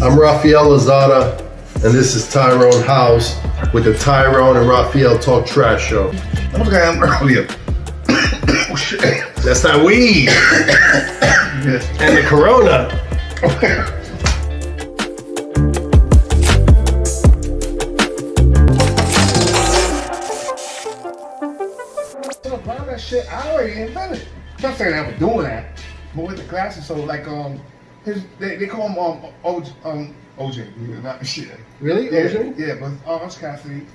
I'm Rafael Lozada, and this is Tyrone House with the Tyrone and Rafael Talk Trash Show. I forgot him earlier. Oh shit. That's not weed. And the Corona. So about that shit, I already invented. I'm not saying I was doing that, but with the glasses, so like they call him OJ, not shit. Really? Yeah, OJ? yeah, but Orange Cassidy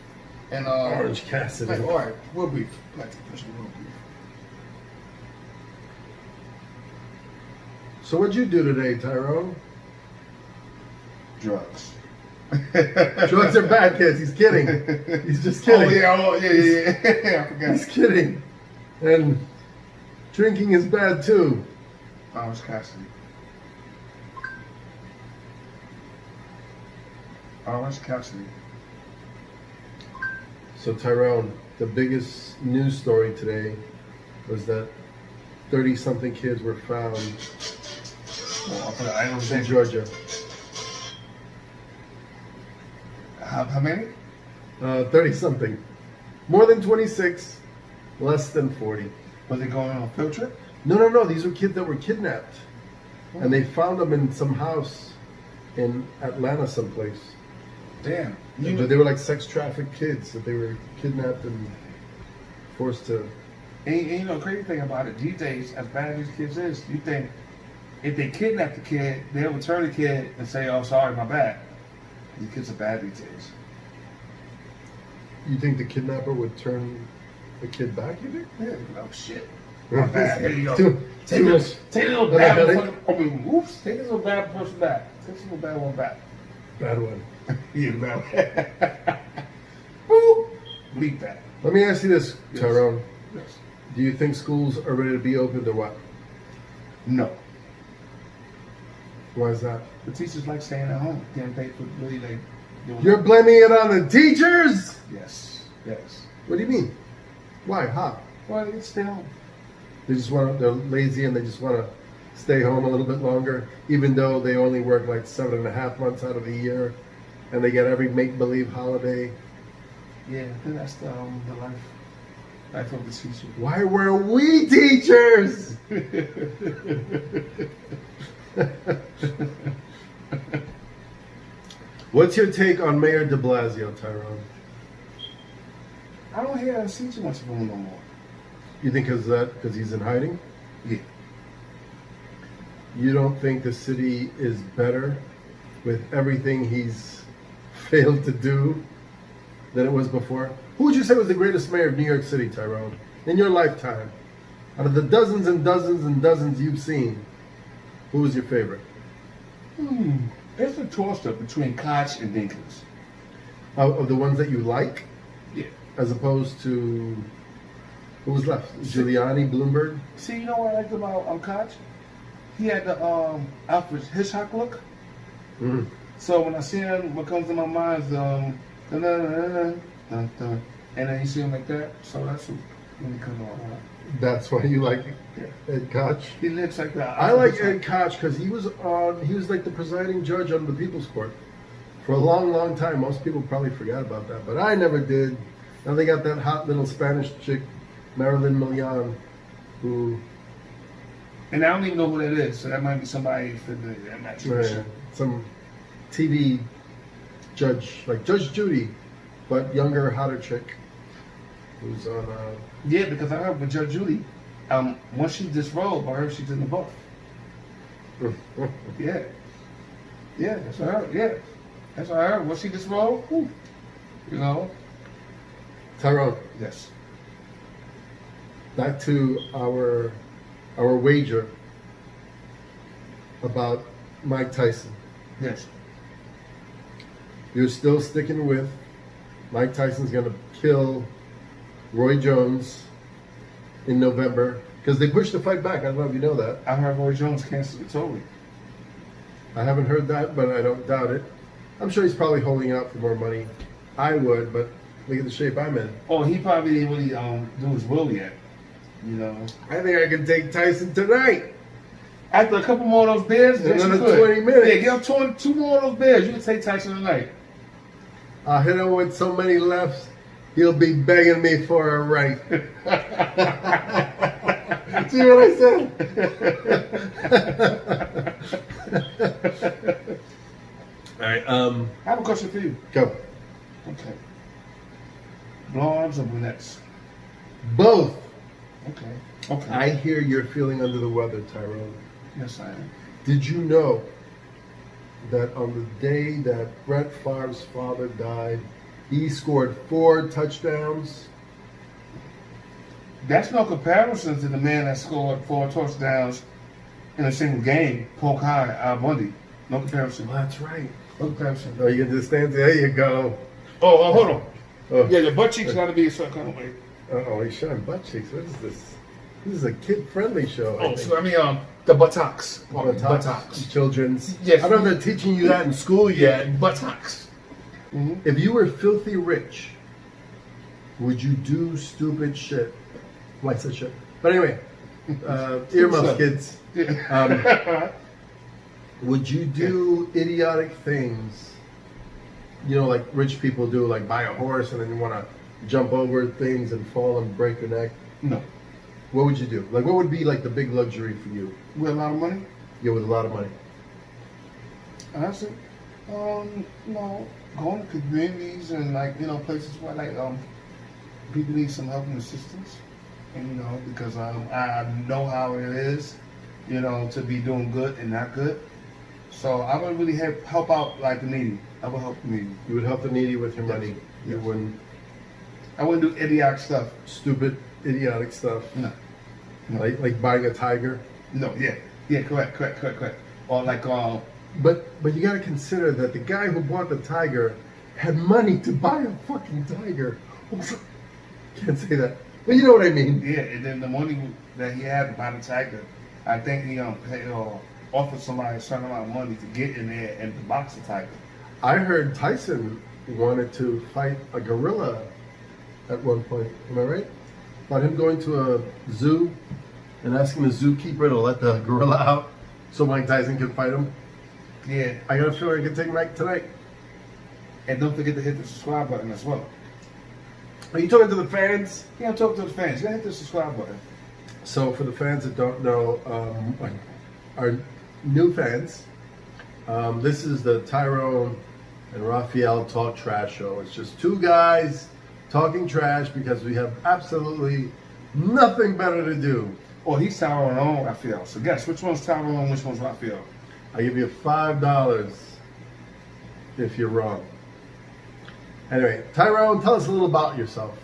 and Orange Cassidy. Like, all right, we'll be like pushing real brief. So what'd you do today, Tyrone? Drugs. Drugs are bad, kids. He's kidding. He's just kidding. Yeah, I forgot. He's kidding. And drinking is bad too. Orange Cassidy. Orange Cassidy. So Tyrone, the biggest news story today was that 30-something kids were found in Georgia. How many? 30-something. More than 26, less than 40. Was they going on a field trip? No. These were kids that were kidnapped. And they found them in some house in Atlanta someplace. Damn. But they were like sex trafficked kids that they were kidnapped and forced to. And you know, crazy thing about it, these days, as bad as these kids is, you think if they kidnap the kid, they'll return the kid and say, "Oh, sorry, my bad." These kids are bad these days. You think the kidnapper would turn the kid back, you think? Yeah. Oh shit. My bad. Here you go. Take this little bad Bad oops. Take this little bad person back. Take this little bad one back. one. Yeah, bad. Woo. Leave that. Let me ask you this, Yes. Tyrone. Yes. Do you think schools are ready to be opened or what? No. Why is that? The teachers like staying at home. Getting paid for really like doing You're blaming it on the teachers? Yes. What do you mean? Why? How? Well, they stay home. They're lazy and they just want to stay home a little bit longer, even though they only work like 7.5 months out of the year and they get every make-believe holiday. Yeah, I think that's the life of the teacher. Why were we teachers? What's your take on Mayor de Blasio, Tyrone? I don't hear and see too much of him no more. You think because he's in hiding? Yeah. You don't think the city is better with everything he's failed to do than it was before? Who would you say was the greatest mayor of New York City, Tyrone, in your lifetime? Out of the dozens and dozens and dozens you've seen, who was your favorite? There's a toss-up between Koch and Dinkins. Of the ones that you like? Yeah. As opposed to, who was left? Giuliani, Bloomberg? See, you know what I liked about Koch? He had the Alfred Hitchcock look. Mm. So when I see him, what comes to my mind is dun, dun, dun, dun, dun. And then you see him like that. So that's when he comes on. That's why you like Ed Koch? He looks like that. I like Ed Koch because he was like the presiding judge on the People's Court for a long, long time. Most people probably forgot about that, but I never did. Now they got that hot little Spanish chick, Marilyn Milian, who... And I don't even know who that is, so that might be somebody for the... I'm not sure. Some TV judge, like Judge Judy, but younger, hotter chick, who's on... Yeah, because I heard with Judge Judy, once she disrobed, I heard she's in the buff. Yeah, that's what I heard. Yeah, that's what I heard. Once she disrobed, whew, you know. Tyrone. Yes. Back to our wager about Mike Tyson. Yes. You're still sticking with Mike Tyson's going to kill Roy Jones in November because they pushed the fight back. I don't know if you know that. I heard Roy Jones canceled it totally. I haven't heard that, but I don't doubt it. I'm sure he's probably holding out for more money. I would, but look at the shape I'm in. Oh, he probably didn't really do his will yet. You know. I think I can take Tyson tonight. After a couple more of those beers, yes, you Another could. 20 minutes. Yeah, give him two more of those beers. You can take Tyson tonight. I'll hit him with so many lefts, he'll be begging me for a right. See what I said? All right. I have a question for you. Go. Okay. Blondes or brunettes? Both. Okay. Okay. I hear you're feeling under the weather, Tyrone. Yes, I am. Did you know that on the day that Brett Favre's father died, he scored 4 touchdowns? That's no comparison to the man that scored 4 touchdowns in a single game, Polk High, Al Bundy. No comparison. Well, that's right. No comparison. Oh, you understand? There you go. Oh, hold on. Oh. Yeah, your butt cheeks got to be a certain kind of way. Oh, he's showing butt cheeks. What is this? This is a kid-friendly show. Oh, so I mean, the buttocks. Buttocks. Children's. Yes. I don't know if they're teaching you that in school yet. Buttocks. Mm-hmm. If you were filthy rich, would you do stupid shit? Why I said shit? But anyway, earmuffs, kids. Would you do idiotic things? You know, like rich people do, like buy a horse and then you want to jump over things and fall and break your neck? No. What would you do? Like, what would be like the big luxury for you? With a lot of money? Yeah, with a lot of money. Honestly, no, going to communities and places where people need some help and assistance, and because I know how it is, to be doing good and not good. So I would really help out like the needy. I would help the needy. You would help the needy with your money. You wouldn't. I wouldn't do idiotic stuff. Stupid, idiotic stuff. No. Like buying a tiger. No. Yeah. Correct. Or But you got to consider that the guy who bought the tiger had money to buy a fucking tiger. Can't say that, but you know what I mean. Yeah, and then the money that he had to buy the tiger, I think he offered somebody a certain amount of money to get in there and to box the tiger. I heard Tyson wanted to fight a gorilla at one point. Am I right? About him going to a zoo and asking the zookeeper to let the gorilla out so Mike Tyson can fight him. Yeah. I got a feeling I can take Mike tonight. And don't forget to hit the subscribe button as well. Are you talking to the fans? Yeah, I'm talking to the fans. You gotta hit the subscribe button. So for the fans that don't know, our new fans, this is the Tyrone and Rafael Talk Trash Show. It's just 2 guys talking trash because we have absolutely nothing better to do. Oh, he's Tyrone and Rafael. So guess which one's Tyrone and which one's Rafael? I give you $5 if you're wrong. Anyway, Tyrone, tell us a little about yourself.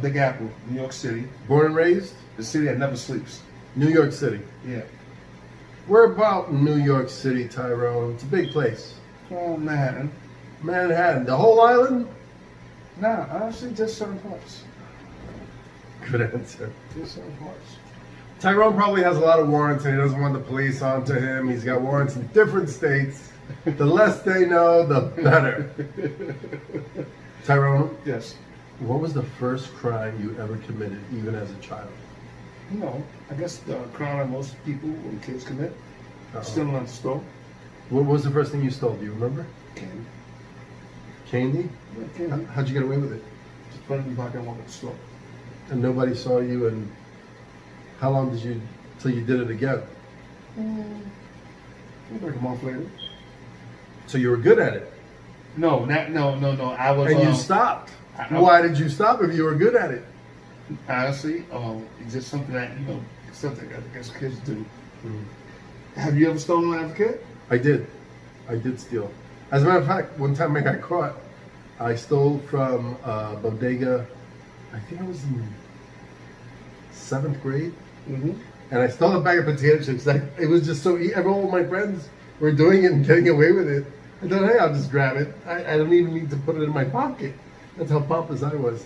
Big Apple, New York City. Born and raised? The city that never sleeps. New York City. Yeah. Where about in New York City, Tyrone? It's a big place. Oh, Manhattan. Manhattan. The whole island? Nah, honestly, just certain parts. Good answer. Just certain parts. Tyrone probably has a lot of warrants and he doesn't want the police onto him. He's got warrants in different states. The less they know, the better. Tyrone? Yes. What was the first crime you ever committed, even as a child? I guess the crime that most people and kids commit. Stealing at the store. What was the first thing you stole? Do you remember? Candy. Candy? Yeah, candy. How'd you get away with it? Just put it in the pocket and walk at the store. And nobody saw you, and how long did you, till you did it again? Like a month later. So you were good at it? No. I was. And you stopped. Why did you stop if you were good at it? Honestly, it's just something that, something I guess kids do. Have you ever stolen as a kid? I did. I did steal. As a matter of fact, one time I got caught. I stole from a bodega, I think I was in 7th grade. Mm-hmm. And I stole a bag of potato chips. It was just so easy. All of my friends were doing it and getting away with it. I thought, hey, I'll just grab it. I don't even need to put it in my pocket. That's how pompous I was.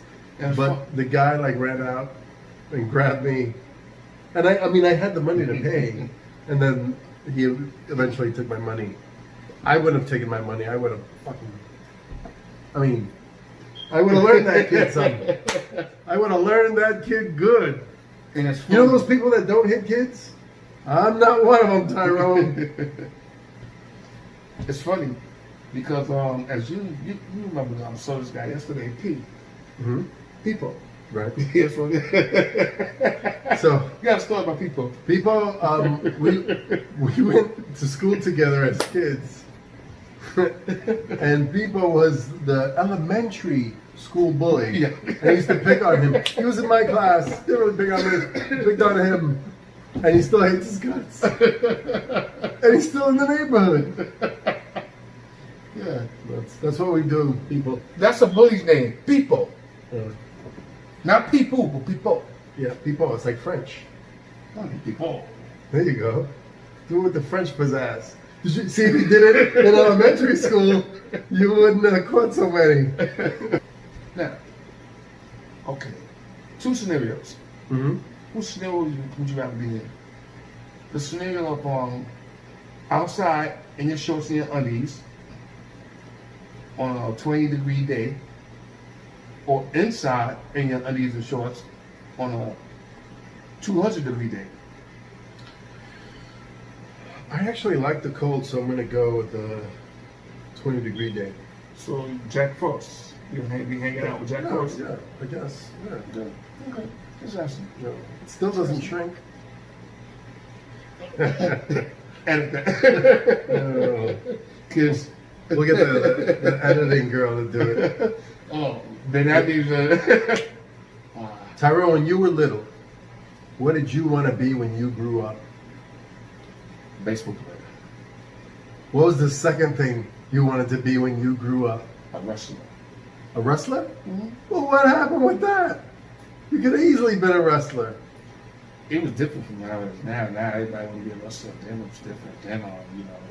But the guy ran out and grabbed me. And I had the money to pay. And then he eventually took my money. I wouldn't have taken my money. I would have I would have learned that kid something. I would have learned that kid good. And it's You know those people that don't hit kids? I'm not one of them, Tyrone. It's funny because as you remember, I saw this guy yesterday, Pete. Mm-hmm. People. Right. Yes, so So you got a story about people. people, we went to school together as kids, and people was the elementary school bully. Yeah. I used to pick on him. He was in my class. Didn't really pick on me. Picked on him, and he still hates his guts. And he's still in the neighborhood. Yeah. That's what we do, people. That's a bully's name. People. Yeah. Not people, but people. Yeah, people. It's like French. People. There you go. Do it with the French pizzazz. Did you see if you did it in elementary school, you wouldn't have caught so many. Now, okay. 2 scenarios. Mm-hmm. Which scenario would you rather be in? The scenario of outside in your shorts and your undies on a 20-degree day, or inside in your undies and shorts on a 200-degree day. I actually like the cold, so I'm going to go with the 20-degree day. So Jack Frost, you're gonna be hanging out with Jack Frost. Yeah, I guess. Yeah. Good. Okay. Just asking. No, it still doesn't shrink. Edit that. No. Kids. We'll get the editing girl to do it. Oh, then that means Tyrone, when you were little, what did you want to be when you grew up? baseball player, What was the second thing you wanted to be when you grew up? a wrestler. A wrestler? Mm-hmm. Well, what happened with that? You could have easily been a wrestler. It was different from when I was now. Now everybody want to be a wrestler. Then it was different. Then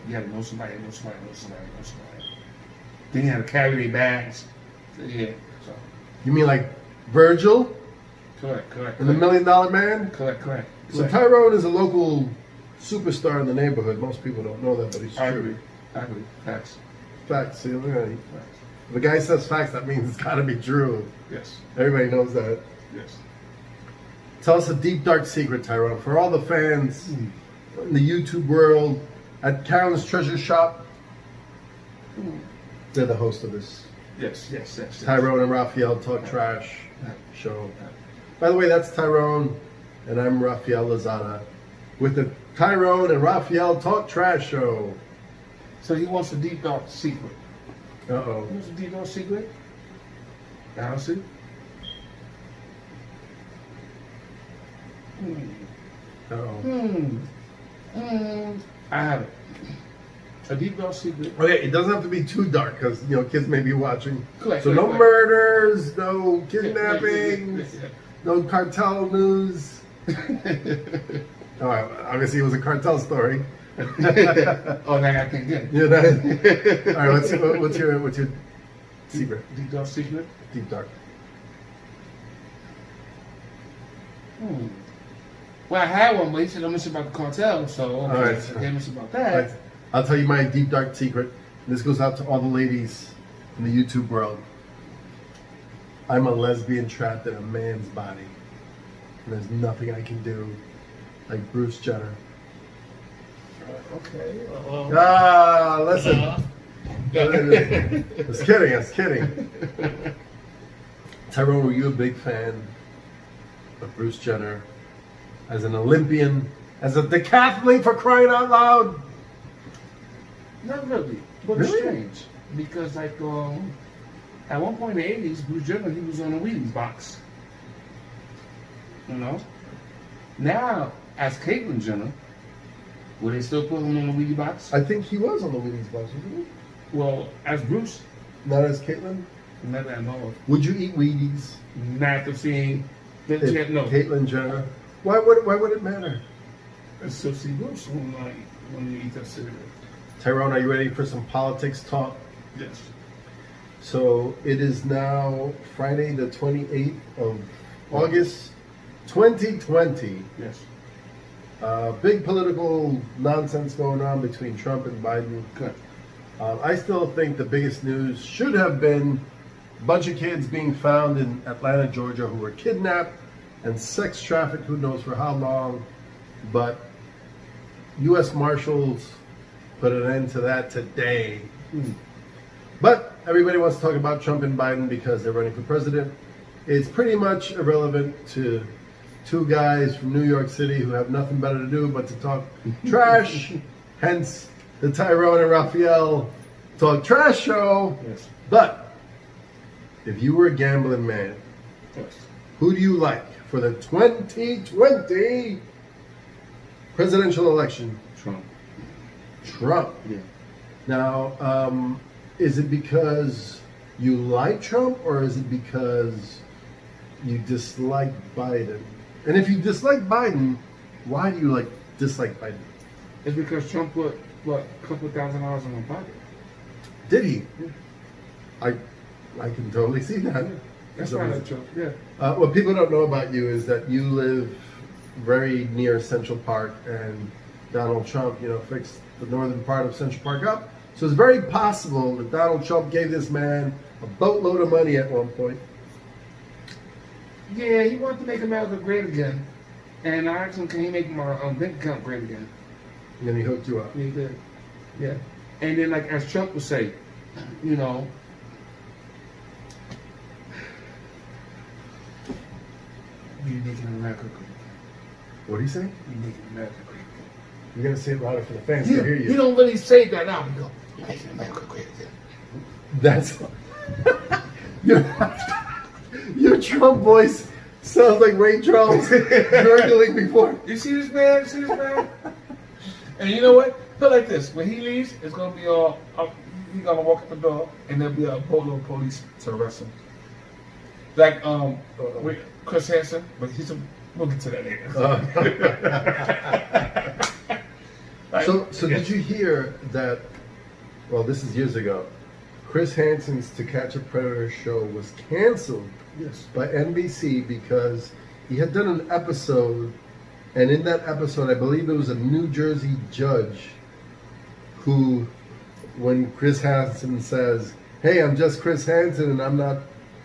you had to know somebody, know somebody, know somebody, know somebody. Then you had to carry their bags. So, yeah. So You mean like Virgil correct. and the $1 Million Man? Correct. So Tyrone is a local superstar in the neighborhood. Most people don't know that, but he's I true. agree. Facts. Facts. See, look at it. Facts. If a guy says facts, that means it's got to be true. Yes. Everybody knows that. Yes. Tell us a deep, dark secret, Tyrone, for all the fans in the YouTube world at Karen's Treasure Shop. They're the host of this Yes. Tyrone and Rafael Talk Trash Yeah. show. By the way, that's Tyrone, and I'm Rafael Lozada with the Tyrone and Rafael Talk Trash show. So he wants a deep dark secret. Uh-oh. What's a deep dark secret? Now see. Uh-oh. I have it. A deep dark secret. Okay, it doesn't have to be too dark because, kids may be watching. Correct, So no correct. murders, no kidnappings, no cartel news. Oh, obviously it was a cartel story. Oh, now I can't get it. Yeah, that, all right, what's your secret? Deep dark secret. Deep dark. Well, I had one, but he said don't mention about the cartel, so okay, All right. I can't mention about All that. right, I'll tell you my deep dark secret. This goes out to all the ladies in the YouTube world. I'm a lesbian trapped in a man's body. And there's nothing I can do like Bruce Jenner. Okay. Listen. I was kidding. Tyrone, were you a big fan of Bruce Jenner as an Olympian, as a decathlete, for crying out loud? Not really, but Really? it's strange because at one point in the '80s, Bruce Jenner he was on a Wheaties box. Now as Caitlyn Jenner, will they still put him on the Wheaties box? I think he was on the Wheaties box, wasn't he? Well, as Bruce, Not as Caitlyn? not that I know of. Would you eat Wheaties? Not the thing. If No, Caitlyn Jenner? Why would it matter? it's still see Bruce when you eat that cereal. Tyrone, are you ready for some politics talk? Yes. So it is now Friday the 28th of August 2020. Yes. Big political nonsense going on between Trump and Biden. Good. I still think the biggest news should have been a bunch of kids being found in Atlanta, Georgia, who were kidnapped and sex trafficked, who knows for how long. But U.S. Marshals put an end to that today. But everybody wants to talk about Trump and Biden because they're running for president. It's pretty much irrelevant to two guys from New York City who have nothing better to do but to talk trash. Hence the Tyrone and Rafael Talk Trash Show. Yes. But if you were a gambling man, Yes. who do you like for the 2020 presidential election? Trump. Trump. Yeah. Now, is it because you like Trump or is it because you dislike Biden? And if you dislike Biden, why do you dislike Biden? It's because Trump put, what, a couple $1,000 in my pocket. Did he? Yeah. I can totally see that. That's why I like Trump, yeah. What people don't know about you is that you live very near Central Park, and Donald Trump, fixed the northern part of Central Park up. So it's very possible that Donald Trump gave this man a boatload of money at one point. Yeah, he wanted to make America great again. And I asked him, can he make my bank account great again? And then he hooked you up. Yeah, he did. Yeah. And then, like, as Trump would say, you making America great. What do you say? You're making America great again. You're going to say it louder for the fans to hear you. He don't really say that now. He go, you're making America great again. That's your Trump voice sounds like Ray Charles gurgling before. You see this man? See this man? And you know what? Put like this: when he leaves, it's gonna be all. He's gonna walk up the door, and there'll be a boatload of police to arrest him. Like with Chris Hansen, but we'll get to that later. So did you hear that? Well, this is years ago. Chris Hansen's To Catch a Predator show was canceled Yes. by NBC because he had done an episode, and in that episode, I believe it was a New Jersey judge who, when Chris Hansen says, "Hey, I'm just Chris Hansen, and I'm not,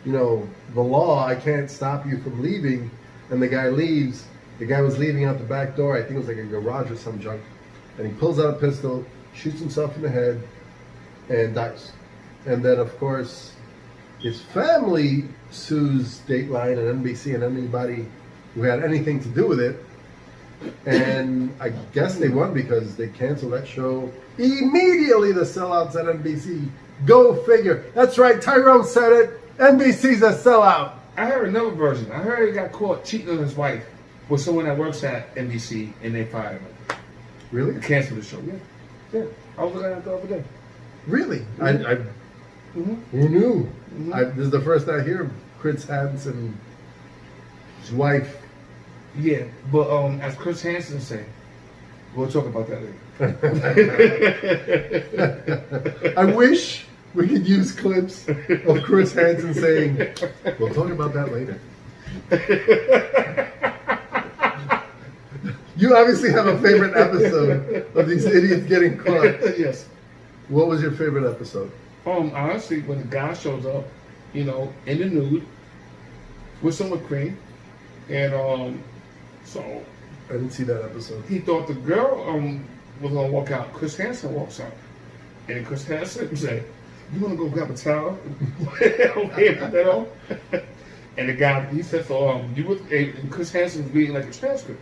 the law. I can't stop you from leaving," and the guy leaves. The guy was leaving out the back door. I think it was like a garage or some junk, and he pulls out a pistol, shoots himself in the head, and dies. And then, of course, his family sues Dateline and NBC and anybody who had anything to do with it. And I guess they won because they canceled that show immediately. The sellouts at NBC. Go figure. That's right. Tyrone said it. NBC's a sellout. I heard another version. I heard he got caught cheating on his wife with someone that works at NBC, and they fired him. Really? They canceled the show. Yeah. I was looking at it the other day. Really? Mm-hmm. Who knew? Mm-hmm. This is the first I hear of Chris Hansen's wife. Yeah, but as Chris Hansen said, we'll talk about that later. I wish we could use clips of Chris Hansen saying, "We'll talk about that later." You obviously have a favorite episode of these idiots getting caught. Yes. What was your favorite episode? Honestly, when the guy shows up, in the nude with some whipped cream, and so I didn't see that episode. he thought the girl was gonna walk out. Chris Hansen walks out, and Chris Hansen said, "You wanna go grab a towel? Okay, put that on." And the guy, he said, "So and Chris Hansen was reading like a transcript."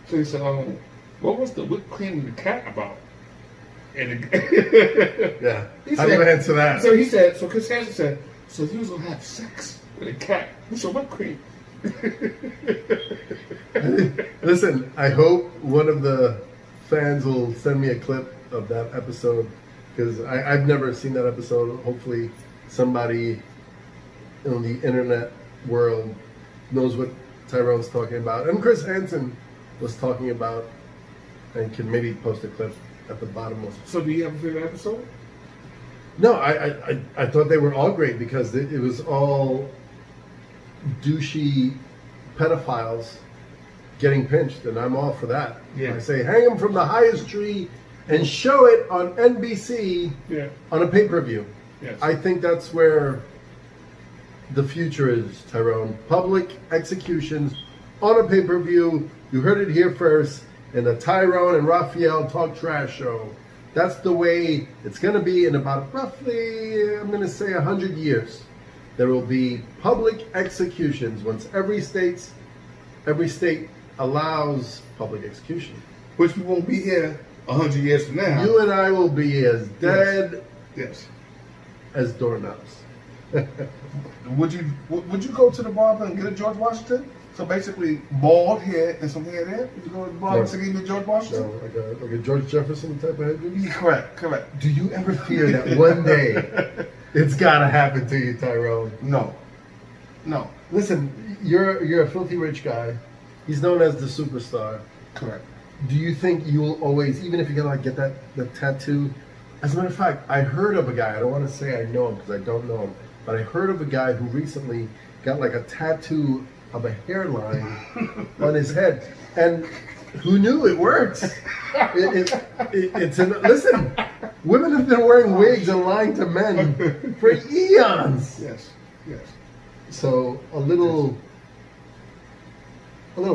So he said, "What was the whipped cream and the cat about?" And Yeah. he How do you answer that? So he said, so Chris Hansen said, "So you was gonna have sex with a cat with some whipped cream?" Listen, I hope one of the fans will send me a clip of that episode because I've never seen that episode. Hopefully somebody in the internet world knows what Tyrone's talking about. And Chris Hansen was talking about, and can maybe post a clip at the bottom of. So do you have a favorite episode? No, I thought they were all great because it was all douchey pedophiles getting pinched, and I'm all for that. Yeah. I say hang them from the highest tree and show it on NBC on a pay-per-view. Yes. I think that's where the future is, Tyrone. Public executions on a pay-per-view. You heard it here first. in the Tyrone and Rafael Talk Trash Show. That's the way it's going to be in about roughly, I'm going to say 100 years. There will be public executions once every state allows public execution. Which we won't be here 100 years from now. You and I will be as dead Yes. as doorknobs. Would you go to the barber and get a George Washington? So basically, bald head and some hair there. Would you go to the barber and get a George Washington? No, like a George Jefferson type of head? Yeah, correct. Do you ever fear that one day it's gotta happen to you, Tyrone? No. Listen, you're a filthy rich guy. He's known as the superstar. Correct. Do you think you will always, even if you get the tattoo? As a matter of fact, I heard of a guy. I don't want to say I know him because I don't know him, but I heard of a guy who recently got like a tattoo of a hairline on his head, and who knew it works? Listen, women have been wearing wigs and lying to men for eons. Yes. So a little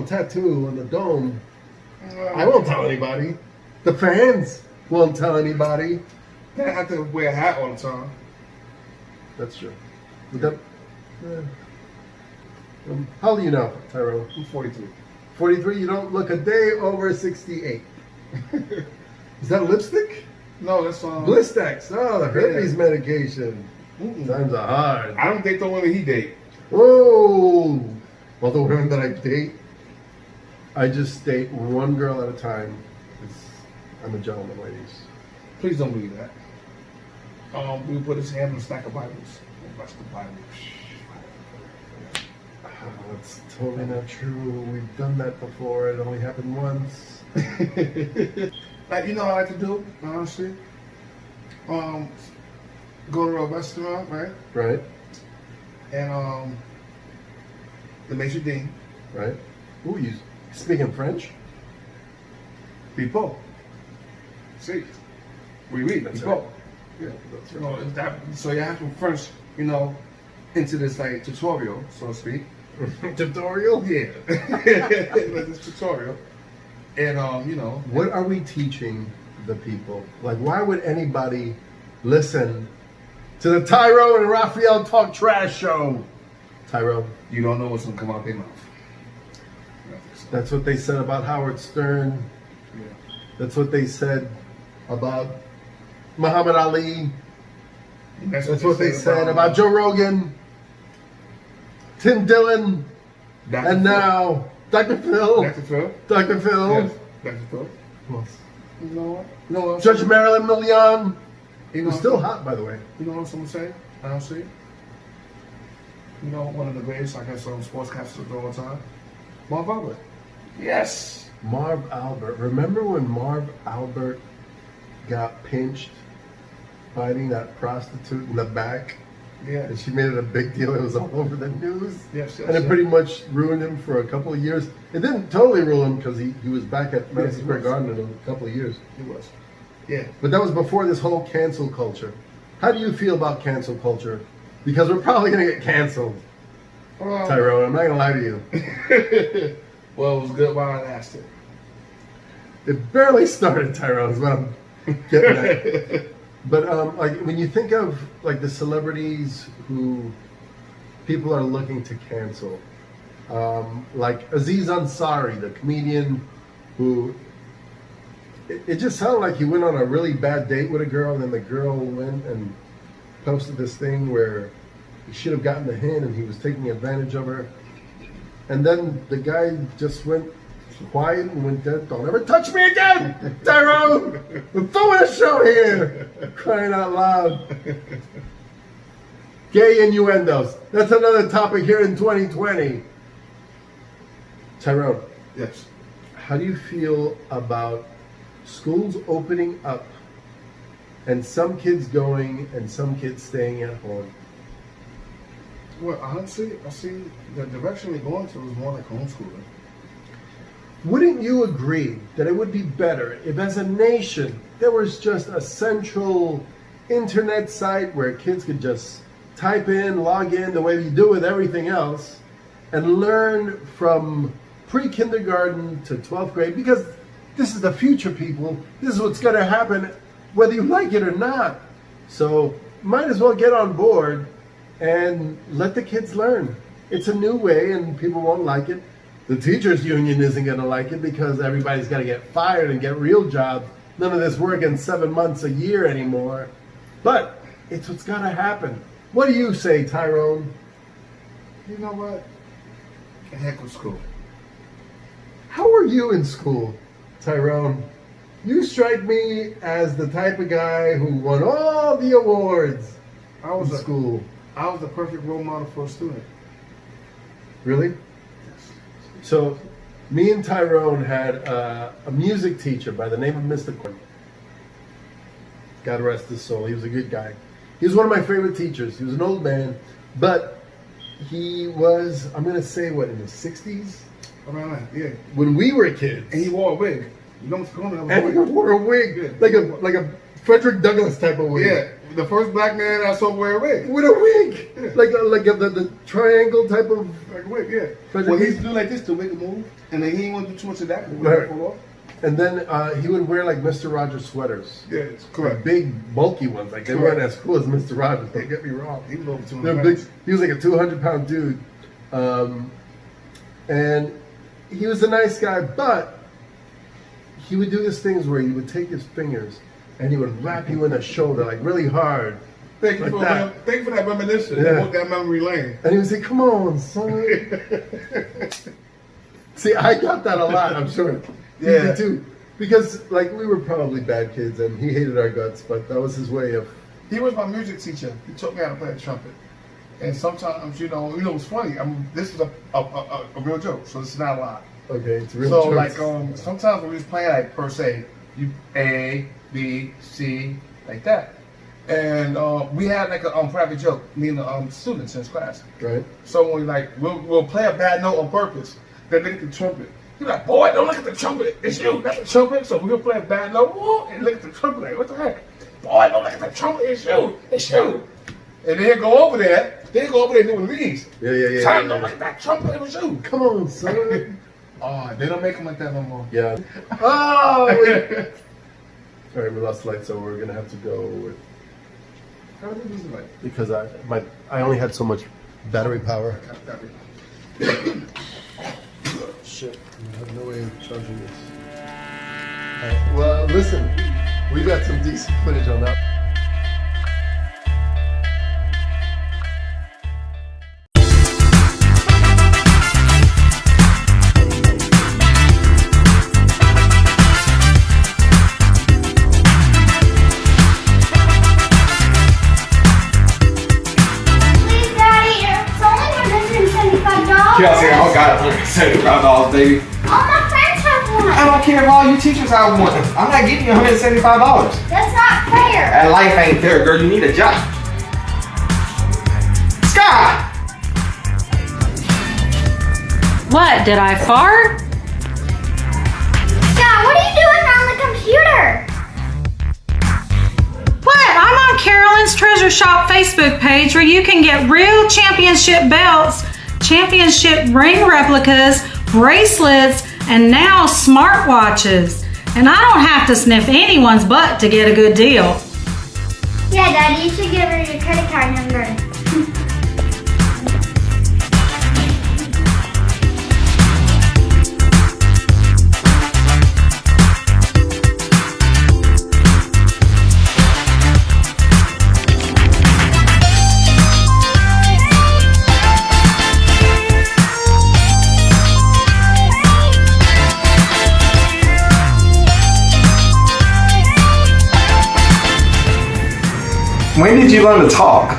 tattoo on the dome. I won't tell anybody. The fans won't tell anybody. I have to wear a hat all the time. That's true. How old are you now, Tyrone? I'm 43. 43? You don't look a day over 68. Is that lipstick? No, that's Blistex. Oh, the herpes medication. Times are hard. I don't date the women he date. Whoa! Well, the women that I date, I just date one girl at a time. I'm a gentleman, ladies. Please don't believe that. We put his hand in a stack of Bibles. That's the Bible. That's totally not true. We've done that before. It only happened once. Like, you know what I like to do, honestly? Go to a restaurant, right? Right. And the Major Dean. Right. Ooh, you speaking French? People. See. We read. That's People. right. Yeah. You know, so you have to first, into this like tutorial, so to speak. Tutorial? Yeah. This tutorial. And What are we teaching the people? Like, why would anybody listen to the Tyrone and Rafael Talk Trash Show? Tyrone. you don't know what's gonna come out their mouth. That's what they said about Howard Stern. Yeah. That's what they said about Muhammad Ali. That's what they said about Joe Rogan, Tim Dillon, Dr. and Phil. now Dr. Phil. Dr. Phil. Dr. Phil. Yes. Dr. Phil. Who else? You know what? You know what? Judge Marilyn Milian. You Who's know, still hot, by the way. You know what someone say? Honestly. You know, one of the greatest, I guess, sportscasters of all time, Marv Albert. Yes. Marv Albert. Remember when Marv Albert got pinched fighting that prostitute in the back? Yeah. And she made it a big deal. It was all over the news. Yes. And it pretty much ruined him for a couple of years. It didn't totally ruin him because he was back at Madison Square Garden in a couple of years. He was. Yeah. But that was before this whole cancel culture. How do you feel about cancel culture? Because we're probably going to get canceled, Tyrone. I'm not going to lie to you. Well, it was good while it lasted. It barely started, Tyrone, is what I'm getting at. But like when you think of like the celebrities who people are looking to cancel, like Aziz Ansari, the comedian who it just sounded like he went on a really bad date with a girl, and then the girl went and posted this thing where he should have gotten the hint and he was taking advantage of her. And then the guy just went quiet and went dead. Don't ever touch me again, Tyrone! We're throwing a show here! Crying out loud. Gay innuendos. That's another topic here in 2020. Tyrone. Yes. How do you feel about schools opening up and some kids going and some kids staying at home? Well, honestly, I see the direction we're going to is more like homeschooling. Wouldn't you agree that it would be better if, as a nation, there was just a central internet site where kids could just type in, log in, the way you do with everything else, and learn from pre-kindergarten to 12th grade? Because This is the future, people. This is what's going to happen, whether you like it or not. So might as well get on board and let the kids learn. It's a new way, and people won't like it. The teachers union isn't going to like it because everybody's got to get fired and get real jobs. None of this working 7 months a year anymore. But it's what's got to happen. What do you say, Tyrone? You know what? The heck with school. How were you in school, Tyrone? You strike me as the type of guy who won all the awards in school. I was the perfect role model for a student. Really? Yes. So, me and Tyrone had a music teacher by the name of Mr. Quinn. God rest his soul. He was a good guy. He was one of my favorite teachers. He was an old man, but he was, I'm going to say, what, in the 60s? Around that, yeah. When we were kids. And he wore a wig. You don't have a And wig. he wore a wig, Yeah. like a Frederick Douglass type of wig. Yeah, the first black man I saw wear a wig. With a wig, Yeah. like the triangle type of. Like a wig, yeah. Frederick- Well, he used to do like this to make a move, and then he didn't want to do too much of that. Right. And then he would wear like Mr. Rogers sweaters. Yeah, it's Like correct. big, bulky ones. Like they Correct. weren't as cool as Mr. Rogers. Don't get me wrong. He was over 200 They're big. pounds. He was like a 200-pound dude, and he was a nice guy. But he would do these things where he would take his fingers and he would wrap you in the shoulder like really hard. Thank you Like for that. thank you for that reminiscence. Yeah. Walk that memory lane. And he would say, "Come on, son." See, I got that a lot, I'm sure. You Yeah. did too. Because, like, we were probably bad kids and he hated our guts, but that was his way of. He was my music teacher. He taught me how to play the trumpet. And sometimes, it's funny. This is a real joke, so this is not a lie. Okay, it's real. So, jokes. like, sometimes when we was playing, like, per se, you A, B, C, like that. And we had, like, a private joke, me and the students in his class. Right? So when we'll play a bad note on purpose, then look at the trumpet. He's like, boy, don't look at the trumpet. It's you. That's the trumpet. So we'll play a bad note and look at the trumpet like, what the heck? Boy, don't look at the trumpet. It's you. It's you. And then he'll go over there. Then he'll go over there and do one of these. Yeah. Time, don't look at that trumpet. It was you. Come on, son. Oh, they don't make them like that no more. Yeah. Oh! All right, we lost the light, so we're gonna have to go with. How did they lose the light? Because I only had so much battery power. Shit, I have no way of charging this. Alright, well, listen, we got some decent footage on that. Please, Daddy, it's only $175. Kelsey, I don't got $175, baby. All my friends have one. I don't care if all you teachers have one. I'm not giving you $175. That's not fair. That life ain't fair, girl. You need a job. Scott! What, did I fart? Dad, what are you doing on the computer? What? I'm on Carolyn's Treasure Shop Facebook page where you can get real championship belts, championship ring replicas, bracelets, and now smartwatches. And I don't have to sniff anyone's butt to get a good deal. Yeah, Daddy, you should give her your credit card number. When did you learn to talk?